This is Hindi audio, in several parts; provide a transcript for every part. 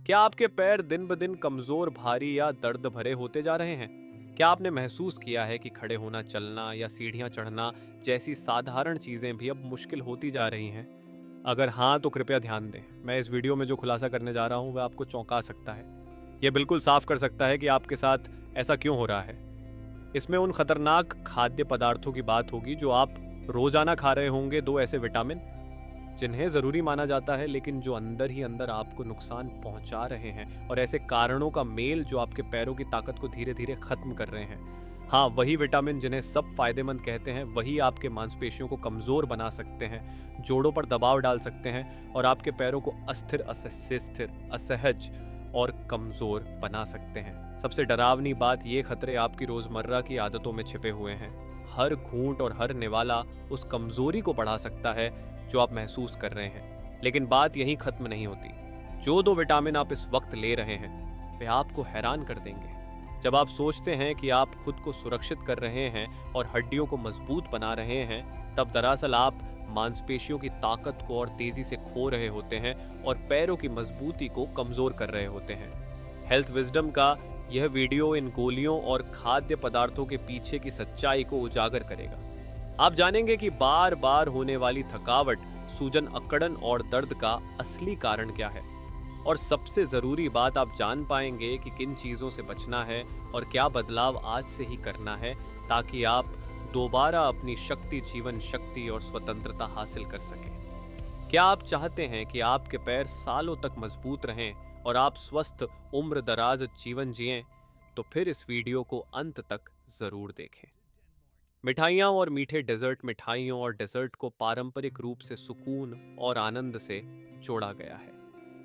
क्या आपके पैर दिन ब दिन कमजोर, भारी या दर्द भरे होते जा रहे हैं? क्या आपने महसूस किया है कि खड़े होना, चलना या सीढ़ियां चढ़ना जैसी साधारण चीजें भी अब मुश्किल होती जा रही हैं? अगर हाँ, तो कृपया ध्यान दें। मैं इस वीडियो में जो खुलासा करने जा रहा हूँ वह आपको चौंका सकता है। यह बिल्कुल साफ कर सकता है कि आपके साथ ऐसा क्यों हो रहा है। इसमें उन खतरनाक खाद्य पदार्थों की बात होगी जो आप रोजाना खा रहे होंगे, दो ऐसे विटामिन जिन्हें जरूरी माना जाता है लेकिन जो अंदर ही अंदर आपको नुकसान पहुंचा रहे हैं, और ऐसे कारणों का मेल जो आपके पैरों की ताकत को धीरे धीरे खत्म कर रहे हैं। हाँ, वही विटामिन जिन्हें सब फायदेमंद कहते हैं, वही आपके मांसपेशियों को कमजोर बना सकते हैं, जोड़ों पर दबाव डाल सकते हैं और आपके पैरों को अस्थिर, अस्थिर, असहज और कमजोर बना सकते हैं। सबसे डरावनी बात, ये खतरे आपकी रोजमर्रा की आदतों में छिपे हुए हैं। हर घूंट और हर निवाला उस कमजोरी को बढ़ा सकता है जो आप महसूस कर रहे हैं। लेकिन बात यहीं खत्म नहीं होती। जो दो विटामिन आप इस वक्त ले रहे हैं वे आपको हैरान कर देंगे। जब आप सोचते हैं कि आप खुद को सुरक्षित कर रहे हैं और हड्डियों को मजबूत बना रहे हैं, तब दरअसल आप मांसपेशियों की ताकत को और तेजी से खो रहे होते हैं और पैरों की मजबूती को कमजोर कर रहे होते हैं। हेल्थ विजडम का यह वीडियो इन गोलियों और खाद्य पदार्थों के पीछे की सच्चाई को उजागर करेगा। आप जानेंगे कि बार बार होने वाली थकावट, सूजन, अकड़न और दर्द का असली कारण क्या है। और सबसे जरूरी बात, आप जान पाएंगे कि किन चीजों से बचना है और क्या बदलाव आज से ही करना है ताकि आप दोबारा अपनी शक्ति, जीवन शक्ति और स्वतंत्रता हासिल कर सकें। क्या आप चाहते हैं कि आपके पैर सालों तक मजबूत रहें और आप स्वस्थ, उम्र दराज जीवन जिएं? तो फिर इस वीडियो को अंत तक जरूर देखें। मिठाइयाँ और मीठे डेजर्ट, मिठाइयों और डेजर्ट को पारंपरिक रूप से सुकून और आनंद से जोड़ा गया है,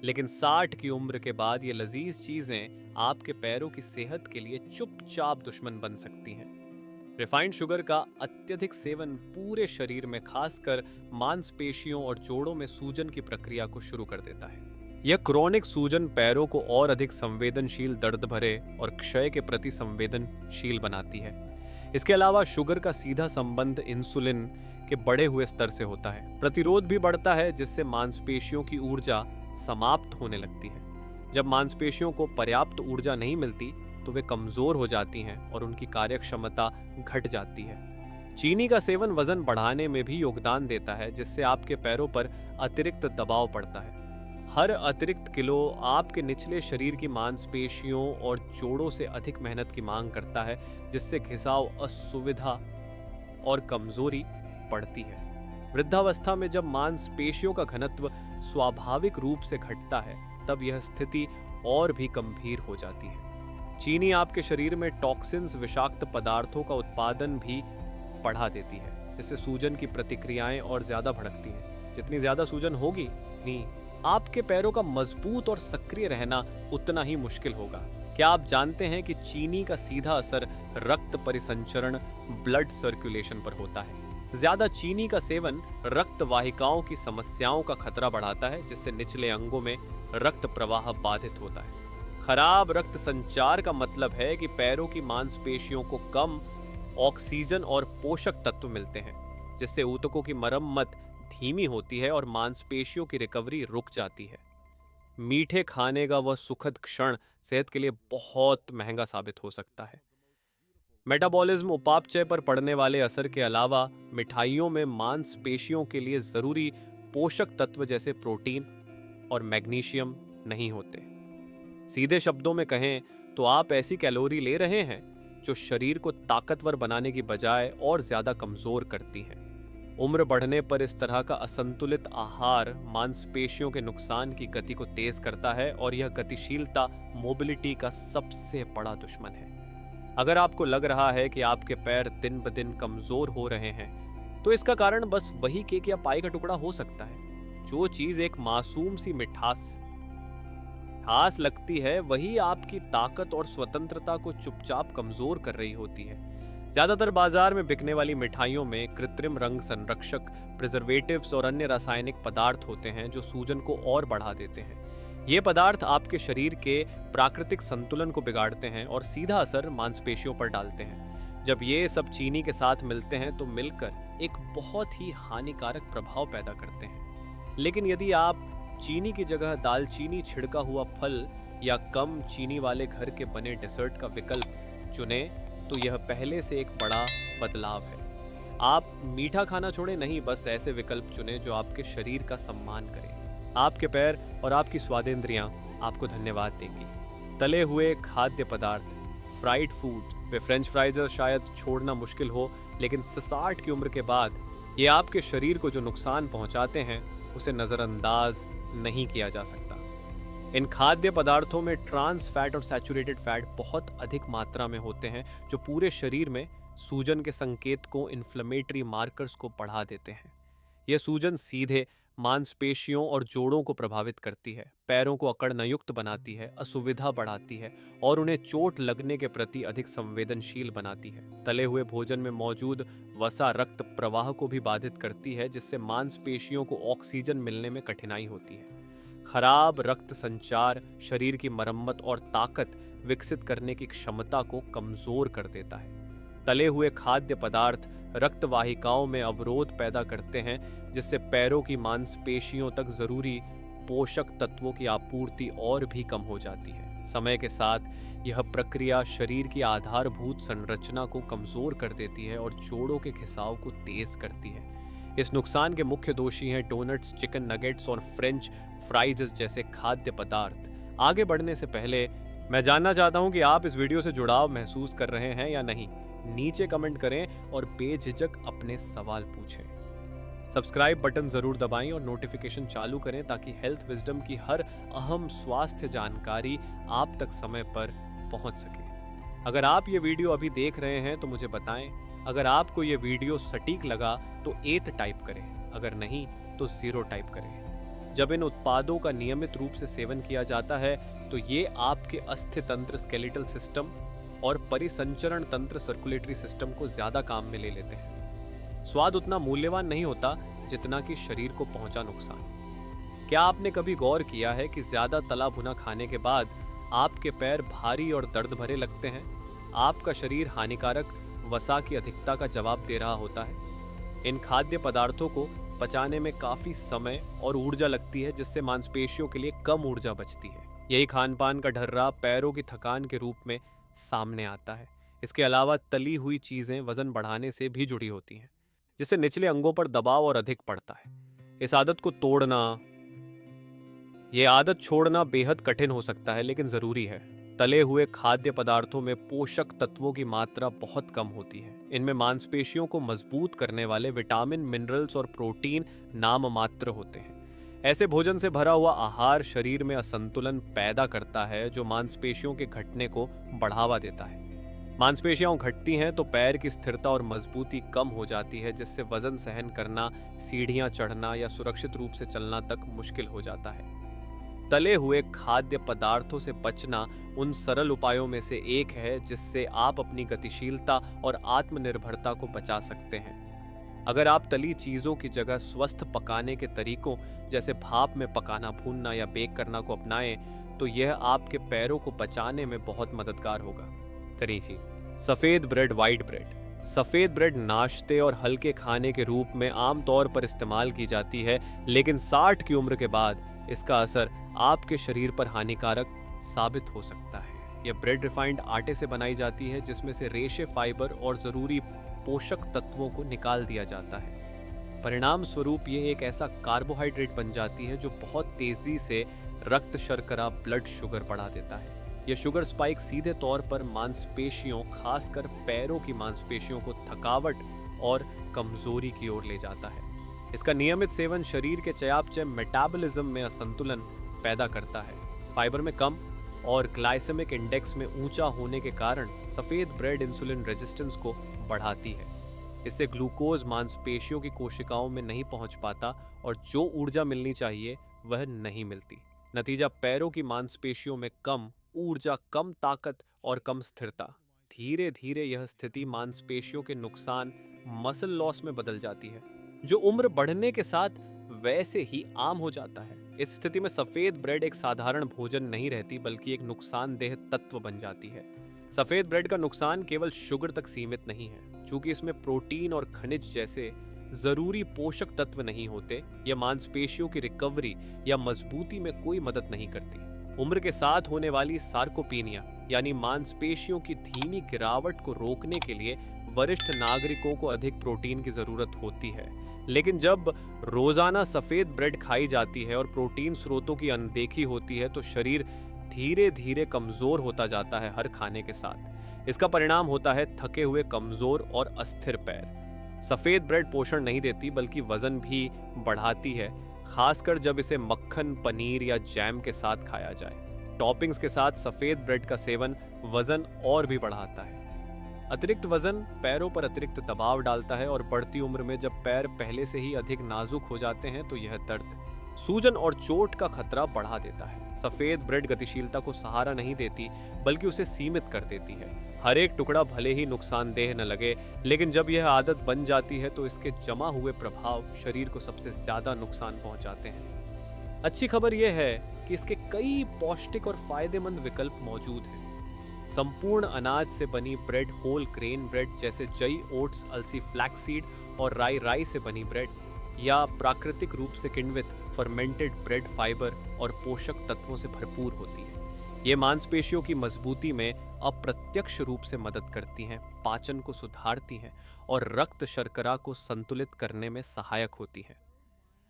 लेकिन 60 की उम्र के बाद ये लजीज चीजें आपके पैरों की सेहत के लिए चुपचाप दुश्मन बन सकती हैं। रिफाइंड शुगर का अत्यधिक सेवन पूरे शरीर में, खासकर मांसपेशियों और जोड़ों में सूजन की प्रक्रिया को शुरू कर देता है। यह क्रोनिक सूजन पैरों को और अधिक संवेदनशील, दर्द भरे और क्षय के प्रति संवेदनशील बनाती है। इसके अलावा शुगर का सीधा संबंध इंसुलिन के बढ़े हुए स्तर से होता है। प्रतिरोध भी बढ़ता है, जिससे मांसपेशियों की ऊर्जा समाप्त होने लगती है। जब मांसपेशियों को पर्याप्त ऊर्जा नहीं मिलती तो वे कमजोर हो जाती हैं और उनकी कार्यक्षमता घट जाती है। चीनी का सेवन वजन बढ़ाने में भी योगदान देता है, जिससे आपके पैरों पर अतिरिक्त दबाव पड़ता है। हर अतिरिक्त किलो आपके निचले शरीर की मांसपेशियों और जोड़ों से अधिक मेहनत की मांग करता है, जिससे घिसाव, असुविधा और कमजोरी बढ़ती है। वृद्धावस्था में जब मांसपेशियों का घनत्व स्वाभाविक रूप से घटता है, तब यह स्थिति और भी गंभीर हो जाती है। चीनी आपके शरीर में टॉक्सिन्स, विषाक्त पदार्थों का उत्पादन भी बढ़ा देती है, जिससे सूजन की प्रतिक्रियाएं और ज्यादा भड़कती हैं। जितनी ज्यादा सूजन होगी, नहीं, आपके पैरों का मजबूत और सक्रिय रहना उतना ही मुश्किल होगा। क्या आप जानते हैं कि चीनी का सीधा असर रक्त परिसंचरण, ब्लड सर्कुलेशन पर होता है? ज्यादा चीनी का सेवन रक्त वाहिकाओं की समस्याओं का खतरा बढ़ाता है, जिससे निचले अंगों में रक्त प्रवाह बाधित होता है। खराब रक्त संचार का मतलब है कि पैरों की मांसपेशियों को कम ऑक्सीजन और पोषक तत्व मिलते हैं, जिससे ऊतकों की मरम्मत धीमी होती है और मांसपेशियों की रिकवरी रुक जाती है। मीठे खाने का वह सुखद क्षण सेहत के लिए बहुत महंगा साबित हो सकता है। मेटाबॉलिज्म, उपापचय पर पड़ने वाले असर के अलावा मिठाइयों में मांसपेशियों के लिए जरूरी पोषक तत्व जैसे प्रोटीन और मैग्नीशियम नहीं होते। सीधे शब्दों में कहें तो आप ऐसी कैलोरी ले रहे हैं जो शरीर को ताकतवर बनाने की बजाय और ज्यादा कमजोर करती हैं। उम्र बढ़ने पर इस तरह का असंतुलित आहार मांसपेशियों के नुकसान की गति को तेज करता है और यह गतिशीलता, मोबिलिटी का सबसे बड़ा दुश्मन है। अगर आपको लग रहा है कि आपके पैर दिन ब दिन कमजोर हो रहे हैं, तो इसका कारण बस वही केक या पाई का टुकड़ा हो सकता है। जो चीज एक मासूम सी मिठास लगती है, वही आपकी ताकत और स्वतंत्रता को चुपचाप कमजोर कर रही होती है। ज्यादातर बाजार में बिकने वाली मिठाइयों में कृत्रिम रंग संरक्षक, प्रिजर्वेटिव्स और अन्य रासायनिक पदार्थ होते हैं जो सूजन को और बढ़ा देते हैं। ये पदार्थ आपके शरीर के प्राकृतिक संतुलन को बिगाड़ते हैं और सीधा असर मांसपेशियों पर डालते हैं। जब ये सब चीनी के साथ मिलते हैं तो मिलकर एक बहुत ही हानिकारक प्रभाव पैदा करते हैं। लेकिन यदि आप चीनी की जगह दालचीनी छिड़का हुआ फल या कम चीनी वाले घर के बने डेजर्ट का विकल्प चुने तो यह पहले से एक बड़ा बदलाव है। आप मीठा खाना छोड़े नहीं, बस ऐसे विकल्प चुने जो आपके शरीर का सम्मान करें। आपके पैर और आपकी स्वादेंद्रियां आपको धन्यवाद देंगी। तले हुए खाद्य पदार्थ, फ्राइड फूड, वे फ्रेंच फ्राइज शायद छोड़ना मुश्किल हो, लेकिन 60 की उम्र के बाद ये आपके शरीर को जो नुकसान पहुंचाते हैं उसे नज़रअंदाज नहीं किया जा सकता। इन खाद्य पदार्थों में ट्रांस फैट और सैचुरेटेड फैट बहुत अधिक मात्रा में होते हैं, जो पूरे शरीर में सूजन के संकेत को, इन्फ्लेमेटरी मार्कर्स को बढ़ा देते हैं। यह सूजन सीधे मांसपेशियों और जोड़ों को प्रभावित करती है, पैरों को अकड़नयुक्त बनाती है, असुविधा बढ़ाती है और उन्हें चोट लगने के प्रति अधिक संवेदनशील बनाती है। तले हुए भोजन में मौजूद वसा रक्त प्रवाह को भी बाधित करती है, जिससे मांसपेशियों को ऑक्सीजन मिलने में कठिनाई होती है। खराब रक्त संचार शरीर की मरम्मत और ताकत विकसित करने की क्षमता को कमजोर कर देता है। तले हुए खाद्य पदार्थ रक्त वाहिकाओं में अवरोध पैदा करते हैं, जिससे पैरों की मांसपेशियों तक जरूरी पोषक तत्वों की आपूर्ति और भी कम हो जाती है। समय के साथ यह प्रक्रिया शरीर की आधारभूत संरचना को कमजोर कर देती है और जोड़ों के खिंचाव को तेज करती है। इस नुकसान के मुख्य दोषी हैं डोनट्स, चिकन नगेट्स और फ्रेंच फ्राइज जैसे खाद्य पदार्थ। आगे बढ़ने से पहले मैं जानना चाहता हूं कि आप इस वीडियो से जुड़ाव महसूस कर रहे हैं या नहीं। नीचे कमेंट करें और बेझिझक अपने सवाल पूछें। सब्सक्राइब बटन जरूर दबाएं और नोटिफिकेशन चालू करें ताकि हेल्थ विजडम की हर अहम स्वास्थ्य जानकारी आप तक समय पर पहुंच सके। अगर आप ये वीडियो अभी देख रहे हैं तो मुझे बताएं। अगर आपको ये वीडियो सटीक लगा तो 8 टाइप करें, अगर नहीं तो 0 टाइप करें। जब इन उत्पादों का नियमित रूप से सेवन किया जाता है तो ये आपके अस्थि तंत्र, स्केलेटल सिस्टम और परिसंचरण तंत्र, सर्कुलेटरी सिस्टम को ज्यादा काम में ले लेते हैं। स्वाद उतना मूल्यवान नहीं होता जितना कि शरीर को पहुंचा नुकसान। क्या आपने कभी गौर किया है कि ज्यादा तला भुना खाने के बाद आपके पैर भारी और दर्द भरे लगते हैं? आपका शरीर हानिकारक वसा की अधिकता का जवाब दे रहा होता है। इन खाद्य पदार्थों को पचाने में काफी समय और ऊर्जा लगती है, जिससे मांसपेशियों के लिए कम ऊर्जा बचती है। यही खानपान का ढर्रा पैरों की थकान के रूप में सामने आता है। इसके अलावा तली हुई चीजें वजन बढ़ाने से भी जुड़ी होती हैं, जिससे निचले अंगों पर दबाव और अधिक पड़ता है। इस आदत को तोड़ना, ये आदत छोड़ना बेहद कठिन हो सकता है, लेकिन जरूरी है। तले हुए खाद्य पदार्थों में पोषक तत्वों की मात्रा बहुत कम होती है। इनमें मांसपेशियों को मजबूत करने वाले विटामिन, मिनरल्स और प्रोटीन नाम मात्र होते हैं। ऐसे भोजन से भरा हुआ आहार शरीर में असंतुलन पैदा करता है, जो मांसपेशियों के घटने को बढ़ावा देता है। मांसपेशियां घटती हैं तो पैर की स्थिरता और मजबूती कम हो जाती है, जिससे वजन सहन करना, सीढ़ियां चढ़ना या सुरक्षित रूप से चलना तक मुश्किल हो जाता है। तले हुए खाद्य पदार्थों से बचना उन सरल उपायों में से एक है जिससे आप अपनी गतिशीलता और आत्मनिर्भरता को बचा सकते हैं। अगर आप तली चीजों की जगह स्वस्थ पकाने के तरीकों जैसे भाप में पकाना, भूनना या बेक करना को अपनाएं तो यह आपके पैरों को बचाने में बहुत मददगार होगा। तरीके: सफेद ब्रेड, वाइट ब्रेड। सफेद ब्रेड नाश्ते और हल्के खाने के रूप में आमतौर पर इस्तेमाल की जाती है, लेकिन 60 की उम्र के बाद इसका असर आपके शरीर पर हानिकारक साबित हो सकता है। यह ब्रेड रिफाइंड आटे से बनाई जाती है, जिसमें से रेशे, फाइबर और जरूरी पोषक तत्वों को निकाल दिया जाता है। परिणाम स्वरूप ये एक ऐसा कार्बोहाइड्रेट बन जाती है जो बहुत तेजी से रक्त शर्करा, ब्लड शुगर बढ़ा देता है। यह शुगर स्पाइक सीधे तौर पर मांसपेशियों, खासकर पैरों की मांसपेशियों को थकावट और कमजोरी की ओर ले जाता है। इसका नियमित सेवन शरीर के चयापचय मेटाबॉलिज्म में असंतुलन पैदा करता है। फाइबर में कम और ग्लाइसेमिक इंडेक्स में ऊंचा होने के कारण सफेद ब्रेड इंसुलिन रेजिस्टेंस को बढ़ाती है। इससे ग्लूकोज मांसपेशियों की कोशिकाओं में नहीं पहुंच पाता और जो ऊर्जा मिलनी चाहिए वह नहीं मिलती। नतीजा: पैरों की मांसपेशियों में कम ऊर्जा, कम ताकत और कम स्थिरता। धीरे धीरे यह स्थिति मांसपेशियों के नुकसान, मसल लॉस में बदल जाती है, जो उम्र बढ़ने के साथ वैसे ही आम हो जाता है। इस स्थिति में सफेद ब्रेड एक साधारण भोजन नहीं रहती, बल्कि एक नुकसानदेह तत्व बन जाती है। सफेद ब्रेड का नुकसान केवल शुगर तक सीमित नहीं है, चूंकि इसमें प्रोटीन और खनिज जैसे जरूरी पोषक तत्व नहीं होते, यह मांसपेशियों की रिकवरी या मजबूती में कोई मदद नहीं करती। उम्र के साथ होने वाली सार्कोपीनिया यानी मांसपेशियों की धीमी गिरावट को रोकने के लिए वरिष्ठ नागरिकों को अधिक प्रोटीन की जरूरत होती है। लेकिन जब रोजाना सफेद ब्रेड खाई जाती है और प्रोटीन स्रोतों की अनदेखी होती है तो शरीर धीरे धीरे कमजोर होता जाता है हर खाने के साथ। इसका परिणाम होता है थके हुए, कमजोर और अस्थिर पैर। सफेद ब्रेड पोषण नहीं देती बल्कि वजन भी बढ़ाती है, खासकर जब इसे मक्खन, पनीर या जैम के साथ खाया जाए। टॉपिंग्स के साथ सफेद ब्रेड का सेवन वजन और भी बढ़ाता है। अतिरिक्त वजन पैरों पर अतिरिक्त दबाव डालता है और बढ़ती उम्र में जब पैर पहले से ही अधिक नाजुक हो जाते हैं तो यह दर्द, सूजन और चोट का खतरा बढ़ा देता है। सफेद ब्रेड गतिशीलता को सहारा नहीं देती बल्कि उसे सीमित कर देती है। हर एक टुकड़ा भले ही नुकसानदेह न लगे, लेकिन जब यह आदत बन जाती है तो इसके जमा हुए प्रभाव शरीर को सबसे ज्यादा नुकसान पहुंचाते हैं। अच्छी खबर यह है कि इसके कई पौष्टिक और फायदेमंद विकल्प मौजूद हैं। संपूर्ण अनाज से बनी ब्रेड, होल ग्रेन ब्रेड जैसे जई, ओट्स, अलसी, फ्लैक्सीड और राई से बनी ब्रेड, या प्राकृतिक रूप से किण्वित फर्मेंटेड ब्रेड फाइबर और पोषक तत्वों से भरपूर होती है। ये मांसपेशियों की मजबूती में अप्रत्यक्ष रूप से मदद करती हैं, पाचन को सुधारती हैं और रक्त शर्करा को संतुलित करने में सहायक होती हैं।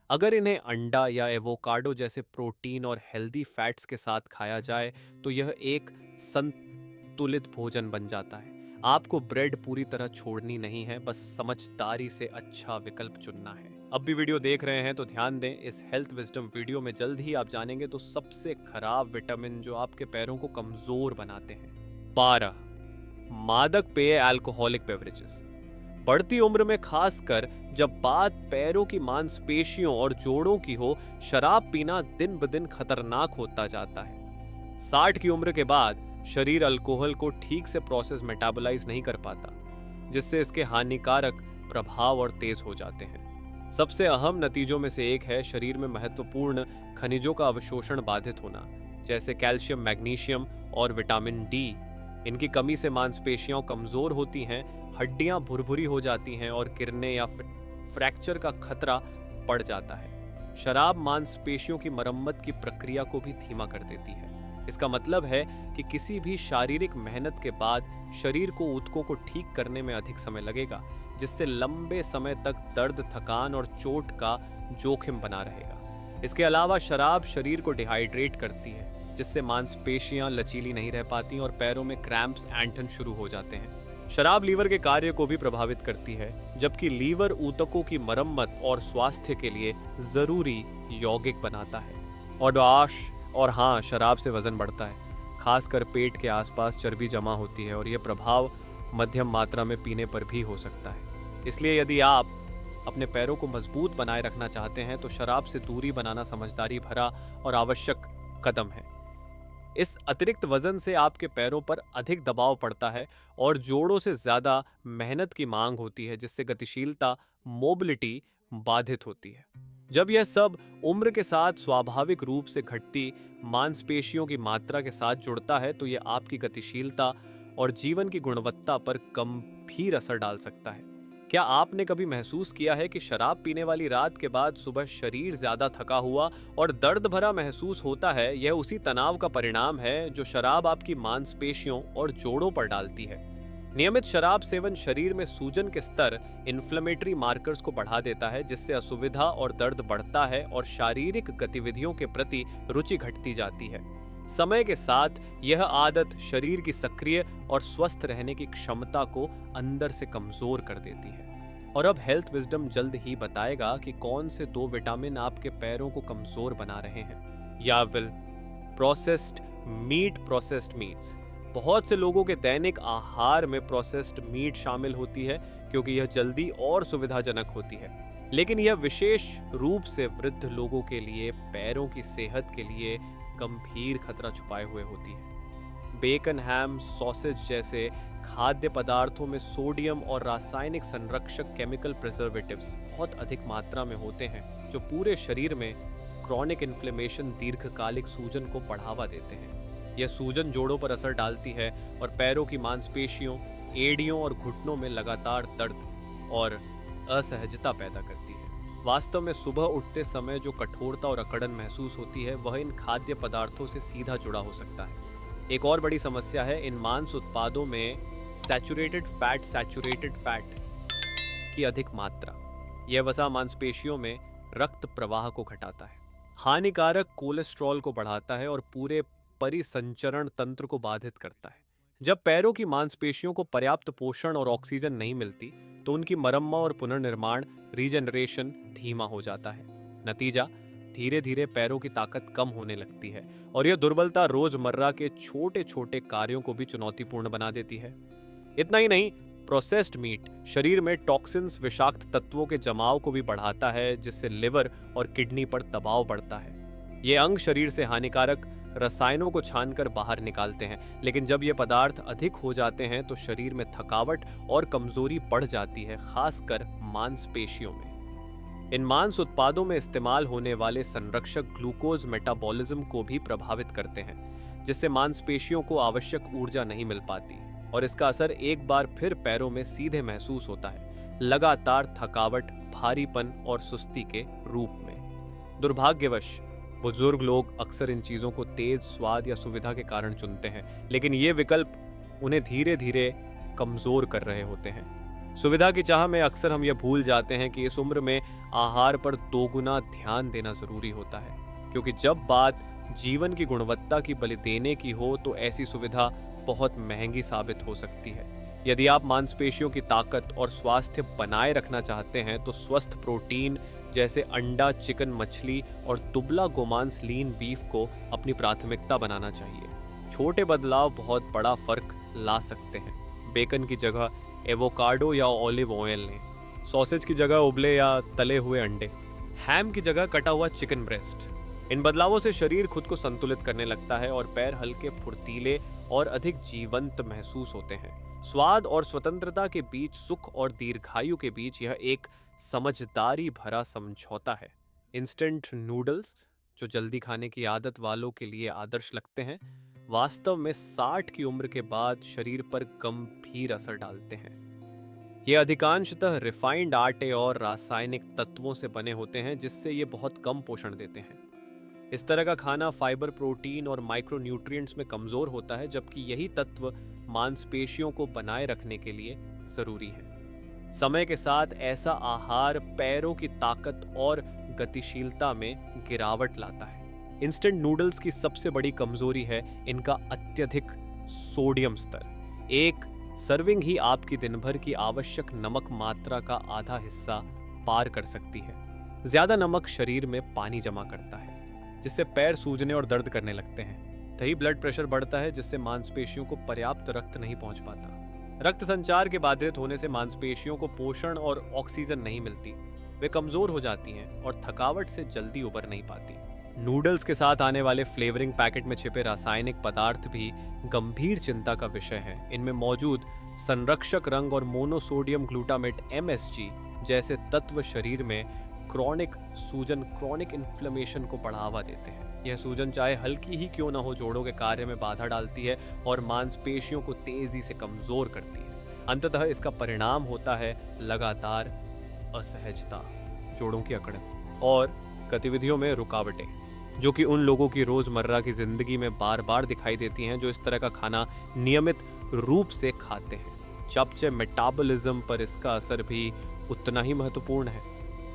अगर इन्हें अंडा या एवोकाडो जैसे प्रोटीन और हेल्दी फैट्स के साथ खाया जाए तो यह एक संतुलित भोजन बन जाता है। आपको ब्रेड पूरी तरह छोड़नी नहीं है, बस समझदारी से अच्छा विकल्प चुनना है। अब भी वीडियो देख रहे हैं तो ध्यान दें, इस हेल्थ विजडम वीडियो में जल्द ही आप जानेंगे तो सबसे खराब विटामिन जो आपके पैरों को कमजोर बनाते हैं। 12. मादक पेय, अल्कोहलिक बेवरेजेस। बढ़ती उम्र में खासकर जब बात पैरों की मांसपेशियों और जोड़ों की हो, शराब पीना दिन ब दिन खतरनाक होता जाता है। 60 की उम्र के बाद शरीर अल्कोहल को ठीक से प्रोसेस मेटाबोलाइज नहीं कर पाता, जिससे इसके हानिकारक प्रभाव और तेज हो जाते हैं। सबसे अहम नतीजों में से एक है शरीर में महत्वपूर्ण खनिजों का अवशोषण बाधित होना, जैसे कैल्शियम, मैग्नीशियम और विटामिन डी। इनकी कमी से मांसपेशियां कमजोर होती हैं, हड्डियां भुरभुरी हो जाती हैं और गिरने या फ्रैक्चर का खतरा बढ़ जाता है। शराब मांसपेशियों की मरम्मत की प्रक्रिया को भी धीमा कर देती है। इसका मतलब है कि किसी भी शारीरिक मेहनत के बाद शरीर को ऊतकों को ठीक करने में अधिक समय लगेगा, जिससे लंबे समय तक दर्द, थकान और चोट का जोखिम बना रहेगा। इसके अलावा शराब शरीर को डिहाइड्रेट करती है, जिससे मांसपेशियां लचीली नहीं रह पाती और पैरों में क्रैम्प्स, ऐंठन शुरू हो जाते हैं। शराब लीवर के कार्य को भी प्रभावित करती है, जबकि लीवर ऊतकों की मरम्मत और स्वास्थ्य के लिए जरूरी यौगिक बनाता है। और हाँ, शराब से वजन बढ़ता है, खासकर पेट के आसपास चर्बी जमा होती है और यह प्रभाव मध्यम मात्रा में पीने पर भी हो सकता है। इसलिए यदि आप अपने पैरों को मजबूत बनाए रखना चाहते हैं तो शराब से दूरी बनाना समझदारी भरा और आवश्यक कदम है। इस अतिरिक्त वजन से आपके पैरों पर अधिक दबाव पड़ता है और जोड़ों से ज्यादा मेहनत की मांग होती है, जिससे गतिशीलता, मोबिलिटी बाधित होती है। जब यह सब उम्र के साथ स्वाभाविक रूप से घटती मांसपेशियों की मात्रा के साथ जुड़ता है तो यह आपकी गतिशीलता और जीवन की गुणवत्ता पर गंभीर असर डाल सकता है। क्या आपने कभी महसूस किया है कि शराब पीने वाली रात के बाद सुबह शरीर ज्यादा थका हुआ और दर्द भरा महसूस होता है? यह उसी तनाव का परिणाम है जो शराब आपकी मांसपेशियों और जोड़ों पर डालती है। नियमित शराब सेवन शरीर में सूजन के स्तर, इन्फ्लेमेटरी मार्कर्स को बढ़ा देता है, जिससे असुविधा और दर्द बढ़ता है और शारीरिक गतिविधियों के प्रति रुचि घटती जाती है। समय के साथ यह आदत शरीर की सक्रिय और स्वस्थ रहने की क्षमता को अंदर से कमजोर कर देती है। और अब हेल्थ विजडम जल्द ही बताएगा कि कौन से 2 विटामिन आपके पैरों को कमजोर बना रहे हैं। याविल, प्रोसेस्ड मीट्स। बहुत से लोगों के दैनिक आहार में प्रोसेस्ड मीट शामिल होती है क्योंकि यह जल्दी और सुविधाजनक होती है, लेकिन यह विशेष रूप से वृद्ध लोगों के लिए पैरों की सेहत के लिए गंभीर खतरा छुपाए हुए होती है। बेकन, हैम, सॉसेज जैसे खाद्य पदार्थों में सोडियम और रासायनिक संरक्षक केमिकल प्रिजर्वेटिव्स बहुत अधिक मात्रा में होते हैं, जो पूरे शरीर में क्रॉनिक इन्फ्लेमेशन, दीर्घकालिक सूजन को बढ़ावा देते हैं। यह सूजन जोड़ों पर असर डालती है और पैरों की मांसपेशियों, एड़ियों और घुटनों में लगातार दर्द और असहजता पैदा करती है। वास्तव में सुबह उठते समय जो कठोरता और अकड़न महसूस होती है वह इन खाद्य पदार्थों से सीधा जुड़ा हो सकता है। एक और बड़ी समस्या है इन मांस उत्पादों में सैचुरेटेड फैट की अधिक मात्रा। यह वसा मांसपेशियों में रक्त प्रवाह को घटाता है, हानिकारक कोलेस्ट्रॉल को बढ़ाता है और पूरे परिसंचरण तंत्र को बाधित करता है। जब पैरों की मांसपेशियों को पर्याप्त पोषण और ऑक्सीजन नहीं मिलती तो उनकी मरम्मत और पुनर्निर्माण रीजनरेशन धीमा हो जाता है। नतीजा, धीरे धीरे पैरों की ताकत कम होने लगती है और यह दुर्बलता रोजमर्रा के छोटे छोटे कार्यों को भी चुनौतीपूर्ण बना देती है। इतना ही नहीं, प्रोसेस्ड मीट शरीर में टॉक्सिन्स विषाक्त तत्वों के जमाव को भी बढ़ाता है, जिससे लिवर और किडनी पर दबाव बढ़ता है। ये अंग शरीर से हानिकारक रसायनों को छानकर बाहर निकालते हैं, लेकिन जब ये पदार्थ अधिक हो जाते हैं तो शरीर में थकावट और कमजोरी बढ़ जाती है, खासकर मांसपेशियों में। इन मांस उत्पादों में इस्तेमाल होने वाले संरक्षक ग्लूकोज मेटाबॉलिज्म को भी प्रभावित करते हैं, जिससे मांसपेशियों को आवश्यक ऊर्जा नहीं मिल पाती और इसका असर एक बार फिर पैरों में सीधे महसूस होता है, लगातार थकावट, भारीपन और सुस्ती के रूप में। दुर्भाग्यवश बुजुर्ग लोग अक्सर इन चीज़ों को तेज स्वाद या सुविधा के कारण चुनते हैं, लेकिन ये विकल्प उन्हें धीरे धीरे कमज़ोर कर रहे होते हैं। सुविधा की चाह में अक्सर हम ये भूल जाते हैं कि इस उम्र में आहार पर दोगुना ध्यान देना ज़रूरी होता है, क्योंकि जब बात जीवन की गुणवत्ता की बलि देने की हो तो ऐसी सुविधा बहुत महंगी साबित हो सकती है। यदि आप मांसपेशियों की ताकत और स्वास्थ्य बनाए रखना चाहते हैं तो स्वस्थ प्रोटीन जैसे अंडा, चिकन, मछली और दुबला गोमांस लीन बीफ को अपनी प्राथमिकता बनाना चाहिए। छोटे बदलाव बहुत बड़ा फर्क ला सकते हैं। बेकन की जगह एवोकाडो या ऑलिव ऑयल लें। सॉसेज की जगह उबले या तले हुए अंडे। हैम की जगह कटा हुआ चिकन ब्रेस्ट। इन बदलावों से शरीर खुद को संतुलित करने लगता है और पैर हल्के, फुर्तीले और अधिक जीवंत महसूस होते हैं। स्वाद और स्वतंत्रता के बीच, सुख और दीर्घायु के बीच यह एक समझदारी भरा समझौता है। इंस्टेंट नूडल्स, जो जल्दी खाने की आदत वालों के लिए आदर्श लगते हैं, वास्तव में 60 की उम्र के बाद शरीर पर गंभीर असर डालते हैं। ये अधिकांशतः रिफाइंड आटे और रासायनिक तत्वों से बने होते हैं, जिससे ये बहुत कम पोषण देते हैं। इस तरह का खाना फाइबर, प्रोटीन और माइक्रोन्यूट्रिएंट्स में कमजोर होता है, जबकि यही तत्व मांसपेशियों को बनाए रखने के लिए जरूरी है। समय के साथ ऐसा आहार पैरों की ताकत और गतिशीलता में गिरावट लाता है। इंस्टेंट नूडल्स की सबसे बड़ी कमजोरी है इनका अत्यधिक सोडियम स्तर। एक सर्विंग ही आपकी दिन भर की आवश्यक नमक मात्रा का आधा हिस्सा पार कर सकती है। ज्यादा नमक शरीर में पानी जमा करता है, जिससे पैर सूजने और दर्द करने लगते हैं। तभी ब्लड प्रेशर बढ़ता है, जिससे मांसपेशियों को पर्याप्त रक्त नहीं पहुंच पाता। रक्त संचार के बाधित होने से मांसपेशियों को पोषण और ऑक्सीजन नहीं मिलती, वे कमजोर हो जाती हैं और थकावट से जल्दी उबर नहीं पाती। नूडल्स के साथ आने वाले फ्लेवरिंग पैकेट में छिपे रासायनिक पदार्थ भी गंभीर चिंता का विषय हैं। इनमें मौजूद संरक्षक रंग और मोनोसोडियम ग्लूटामेट MSG जैसे तत्व शरीर में क्रॉनिक सूजन, क्रॉनिक इन्फ्लेमेशन को बढ़ावा देते हैं। यह सूजन चाहे हल्की ही क्यों न हो, जोड़ों के कार्य में बाधा डालती है और मांसपेशियों को तेजी से कमजोर करती है। अंततः इसका परिणाम होता है लगातार असहजता, जोड़ों की अकड़न और गतिविधियों में रुकावटें, जो कि उन लोगों की रोजमर्रा की जिंदगी में बार बार दिखाई देती हैं जो इस तरह का खाना नियमित रूप से खाते हैं। चयापचय मेटाबॉलिज्म पर इसका असर भी उतना ही महत्वपूर्ण है।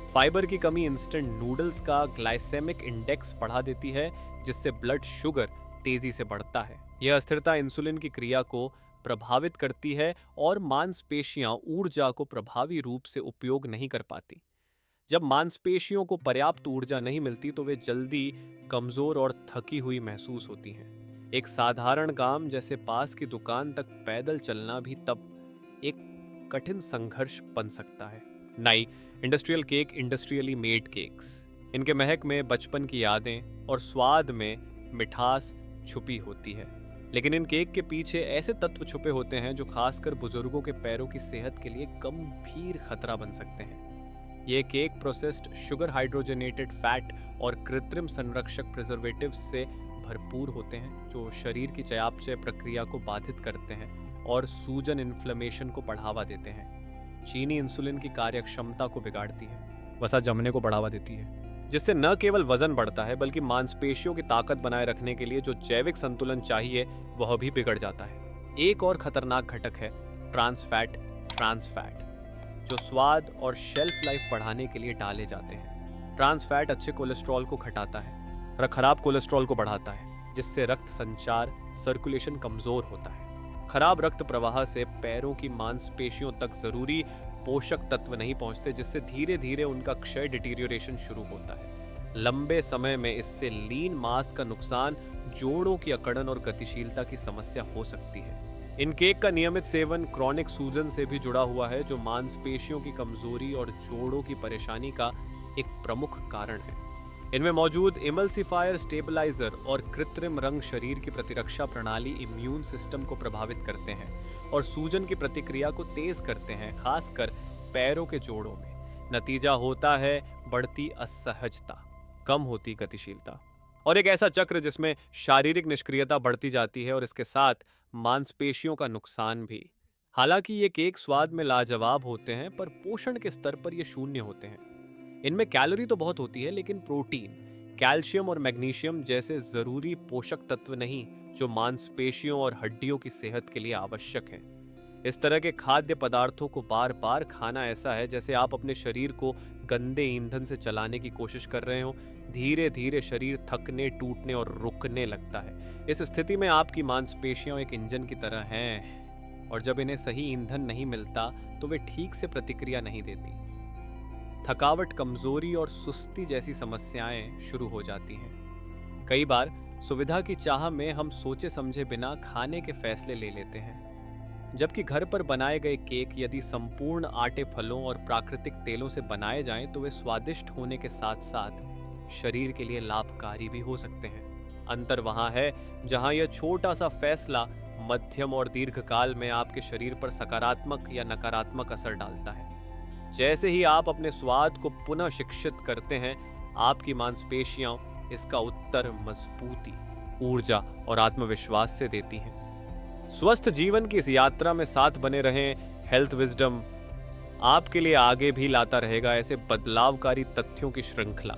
फाइबर की कमी इंस्टेंट नूडल्स का ग्लाइसेमिक इंडेक्स बढ़ा देती है, जिससे ब्लड शुगर तेजी से बढ़ता है। यह अस्थिरता इंसुलिन की क्रिया को प्रभावित करती है और मांसपेशियां ऊर्जा को प्रभावी रूप से उपयोग नहीं कर पाती। जब मांसपेशियों को पर्याप्त ऊर्जा नहीं मिलती तो वे जल्दी कमजोर और थकी हुई महसूस होती हैं। एक साधारण काम जैसे पास की दुकान तक पैदल चलना भी तब एक कठिन संघर्ष बन सकता है। नई industrial cake, industrially made cakes, इनके महक में बचपन की यादें और स्वाद में मिठास छुपी होती है, लेकिन इन केक के पीछे ऐसे तत्व छुपे होते हैं जो खासकर बुजुर्गों के पैरों की सेहत के लिए गंभीर खतरा बन सकते हैं। ये cake processed sugar, hydrogenated fat और कृत्रिम संरक्षक प्रिजर्वेटिव्स से भरपूर होते हैं, जो शरीर की चयापचय प्रक्रिया को बाधित करते हैं और सूजन, इन्फ्लेमेशन को बढ़ावा देते हैं। चीनी इंसुलिन की कार्यक्षमता को बिगाड़ती है, वसा जमने को बढ़ावा देती है, जिससे न केवल वजन बढ़ता है बल्कि मांसपेशियों की ताकत बनाए रखने के लिए जो जैविक संतुलन चाहिए वह भी बिगड़ जाता है। एक और खतरनाक घटक है ट्रांस फैट, जो स्वाद और शेल्फ लाइफ बढ़ाने के लिए डाले जाते हैं। ट्रांस फैट अच्छे कोलेस्ट्रॉल को घटाता है और खराब कोलेस्ट्रॉल को बढ़ाता है, जिससे रक्त संचार सर्कुलेशन कमजोर होता है। खराब रक्त प्रवाह से पैरों की मांसपेशियों तक जरूरी पोषक तत्व नहीं पहुंचते, जिससे धीरे धीरे उनका क्षय डिटीरियोरेशन शुरू होता है। लंबे समय में इससे लीन मांस का नुकसान, जोड़ों की अकड़न और गतिशीलता की समस्या हो सकती है। इन केक का नियमित सेवन क्रॉनिक सूजन से भी जुड़ा हुआ है, जो मांसपेशियों की कमजोरी और जोड़ों की परेशानी का एक प्रमुख कारण है। इनमें मौजूद इमल्सिफायर, स्टेबलाइजर और कृत्रिम रंग शरीर की प्रतिरक्षा प्रणाली इम्यून सिस्टम को प्रभावित करते हैं और सूजन की प्रतिक्रिया को तेज करते हैं, खासकर पैरों के जोड़ों में। नतीजा होता है बढ़ती असहजता, कम होती गतिशीलता और एक ऐसा चक्र जिसमें शारीरिक निष्क्रियता बढ़ती जाती है और इसके साथ मांसपेशियों का नुकसान भी। हालांकि ये केक स्वाद में लाजवाब होते हैं, पर पोषण के स्तर पर ये शून्य होते हैं। इनमें कैलोरी तो बहुत होती है, लेकिन प्रोटीन, कैल्शियम और मैग्नीशियम जैसे जरूरी पोषक तत्व नहीं, जो मांसपेशियों और हड्डियों की सेहत के लिए आवश्यक हैं। इस तरह के खाद्य पदार्थों को बार बार खाना ऐसा है जैसे आप अपने शरीर को गंदे ईंधन से चलाने की कोशिश कर रहे हो। धीरे धीरे शरीर थकने, टूटने और रुकने लगता है। इस स्थिति में आपकी मांसपेशियां एक इंजन की तरह हैं और जब इन्हें सही ईंधन नहीं मिलता तो वे ठीक से प्रतिक्रिया नहीं देती। थकावट, कमजोरी और सुस्ती जैसी समस्याएं शुरू हो जाती हैं। कई बार सुविधा की चाह में हम सोचे समझे बिना खाने के फैसले ले लेते हैं, जबकि घर पर बनाए गए केक यदि संपूर्ण आटे, फलों और प्राकृतिक तेलों से बनाए जाएं तो वे स्वादिष्ट होने के साथ साथ शरीर के लिए लाभकारी भी हो सकते हैं। अंतर वहां है जहां यह छोटा सा फैसला मध्यम और दीर्घकाल में आपके शरीर पर सकारात्मक या नकारात्मक असर डालता है। जैसे ही आप अपने स्वाद को पुनः शिक्षित करते हैं, आपकी मांसपेशियां इसका उत्तर मजबूती, ऊर्जा और आत्मविश्वास से देती हैं। स्वस्थ जीवन की इस यात्रा में साथ बने रहें। हेल्थ विजडम आपके लिए आगे भी लाता रहेगा ऐसे बदलावकारी तथ्यों की श्रृंखला।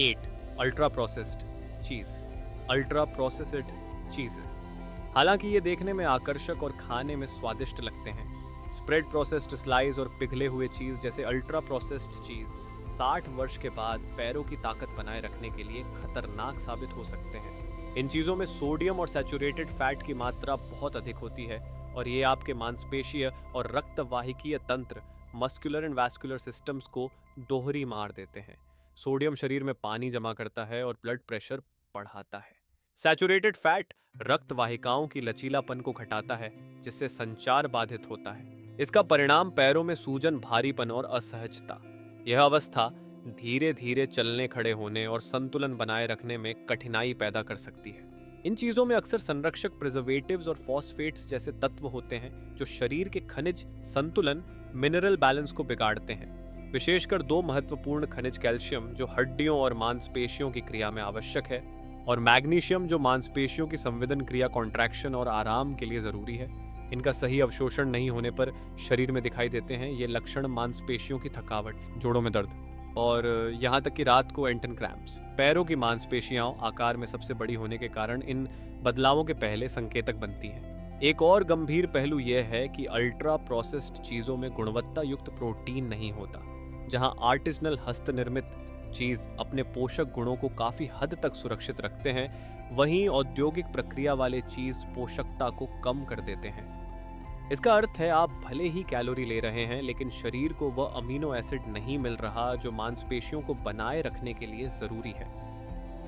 8. अल्ट्रा प्रोसेस्ड चीज, अल्ट्रा प्रोसेस्ड चीजेस। हालांकि ये देखने में आकर्षक और खाने में स्वादिष्ट लगते हैं, स्प्रेड प्रोसेस्ड स्लाइस और पिघले हुए चीज जैसे अल्ट्रा प्रोसेस्ड चीज 60 वर्ष के बाद पैरों की ताकत बनाए रखने के लिए खतरनाक साबित हो सकते हैं। इन चीज़ों में सोडियम और सैचुरेटेड फैट की मात्रा बहुत अधिक होती है और ये आपके मांसपेशीय और रक्तवाहिकीय तंत्र, मस्कुलर एंड वैस्कुलर सिस्टम्स को दोहरी मार देते हैं। सोडियम शरीर में पानी जमा करता है और ब्लड प्रेशर बढ़ाता है। सैचुरेटेड फैट रक्त वाहिकाओं की लचीलापन को घटाता है, जिससे संचार बाधित होता है। इसका परिणाम पैरों में सूजन, भारीपन और असहजता। यह अवस्था धीरे धीरे चलने, खड़े होने और संतुलन बनाए रखने में कठिनाई पैदा कर सकती है। इन चीजों में अक्सर संरक्षक, प्रिजर्वेटिव्स और फॉस्फेट्स जैसे तत्व होते हैं जो शरीर के खनिज संतुलन, मिनरल बैलेंस को बिगाड़ते हैं। विशेषकर 2 महत्वपूर्ण खनिज, कैल्शियम जो हड्डियों और मांसपेशियों की क्रिया में आवश्यक है, और मैग्नीशियम जो मांसपेशियों की संवेदन क्रिया, कॉन्ट्रैक्शन और आराम के लिए जरूरी है। इनका सही अवशोषण नहीं होने पर शरीर में दिखाई देते हैं ये लक्षण: मांसपेशियों की थकावट, जोड़ों में दर्द और यहाँ तक कि रात को एंटन क्रैम्प्स। पैरों की मांसपेशियां आकार में सबसे बड़ी होने के कारण इन बदलावों के पहले संकेतक बनती हैं। एक और गंभीर पहलू यह है कि अल्ट्रा प्रोसेस्ड चीज़ों में गुणवत्ता युक्त प्रोटीन नहीं होता। जहां आर्टिजनल, हस्त निर्मित चीज़ अपने पोषक गुणों को काफ़ी हद तक सुरक्षित रखते हैं, वहीं औद्योगिक प्रक्रिया वाले चीज़ पोषकता को कम कर देते हैं। इसका अर्थ है आप भले ही कैलोरी ले रहे हैं, लेकिन शरीर को वह अमीनो एसिड नहीं मिल रहा जो मांसपेशियों को बनाए रखने के लिए जरूरी है।